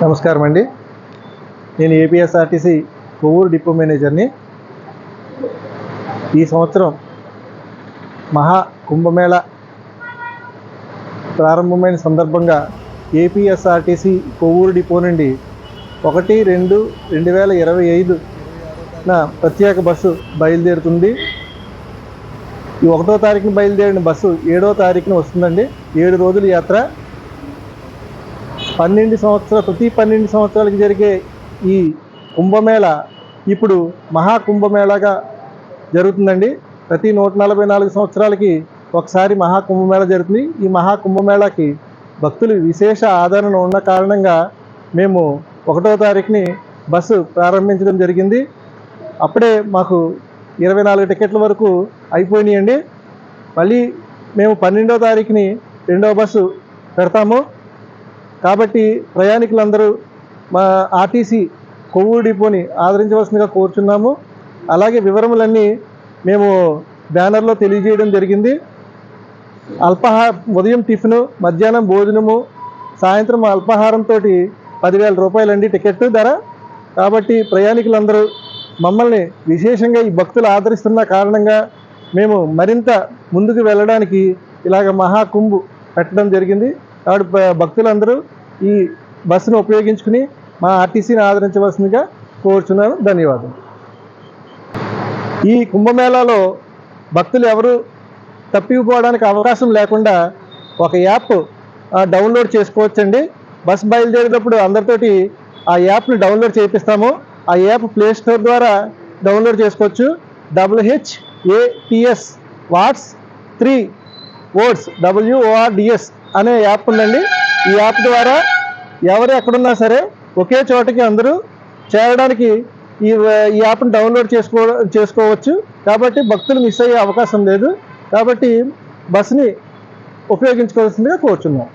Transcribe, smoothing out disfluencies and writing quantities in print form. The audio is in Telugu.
నమస్కారం అండి. నేను ఏపీఎస్ఆర్టీసీ కొవ్వూరు డిపో మేనేజర్ని. ఈ సంవత్సరం మహా కుంభమేళ ప్రారంభమైన సందర్భంగా ఏపీఎస్ఆర్టీసీ కొవ్వూరు డిపో నుండి 1/2/2025 ప్రత్యేక బస్సు బయలుదేరుతుంది. ఈ 1వ తారీఖున బయలుదేరిన బస్సు 7వ తారీఖున వస్తుందండి. 7 రోజుల యాత్ర. ప్రతి 12 సంవత్సరాలకి జరిగే ఈ కుంభమేళ ఇప్పుడు మహాకుంభమేళాగా జరుగుతుందండి. ప్రతి 144 సంవత్సరాలకి ఒకసారి మహాకుంభమేళ జరుగుతుంది. ఈ మహాకుంభమేళాకి భక్తులు విశేష ఆదరణ ఉన్న కారణంగా మేము 1వ తారీఖుని బస్సు ప్రారంభించడం జరిగింది. అప్పుడే మాకు 24 టికెట్ల వరకు అయిపోయినాయండి. మళ్ళీ మేము 12వ తారీఖుని 2వ బస్సు పెడతాము. కాబట్టి ప్రయాణికులందరూ మా ఆర్టీసీ కొవ్వూరు డిపోని ఆదరించవలసిందిగా కోరుచున్నాము. అలాగే వివరములన్నీ మేము బ్యానర్లో తెలియజేయడం జరిగింది. ఉదయం టిఫిను, మధ్యాహ్నం భోజనము, సాయంత్రం అల్పాహారంతో 10,000 రూపాయలండి టికెట్ ధర. కాబట్టి ప్రయాణికులందరూ మమ్మల్ని విశేషంగా ఈ భక్తులు ఆదరిస్తున్న కారణంగా మేము మరింత ముందుకు వెళ్ళడానికి ఇలాగ మహాకుంభ్ పెట్టడం జరిగింది. కాబట్టి భక్తులందరూ ఈ బస్సును ఉపయోగించుకుని మా ఆర్టీసీని ఆదరించవలసిందిగా కోరుచున్నాను. ధన్యవాదాలు. ఈ కుంభమేళాలో భక్తులు ఎవరు తప్పిపోవడానికి అవకాశం లేకుండా ఒక యాప్ డౌన్లోడ్ చేసుకోవచ్చండి. బస్ బయలుదేరేటప్పుడు అందరితోటి ఆ యాప్ని డౌన్లోడ్ చేయిస్తాము. ఆ యాప్ ప్లే స్టోర్ ద్వారా డౌన్లోడ్ చేసుకోవచ్చు. WHATS వాట్స్ 3 వర్డ్స్ WORDS అనే యాప్ ఉందండి. ఈ యాప్ ద్వారా ఎవరు ఎక్కడున్నా సరే ఒకే చోటకి అందరూ చేరడానికి ఈ యాప్ని డౌన్లోడ్ చేసుకోవచ్చు. కాబట్టి భక్తులు మిస్ అయ్యే అవకాశం లేదు. కాబట్టి బస్సుని ఉపయోగించుకోవాల్సిందిగా కోరుచున్నాం.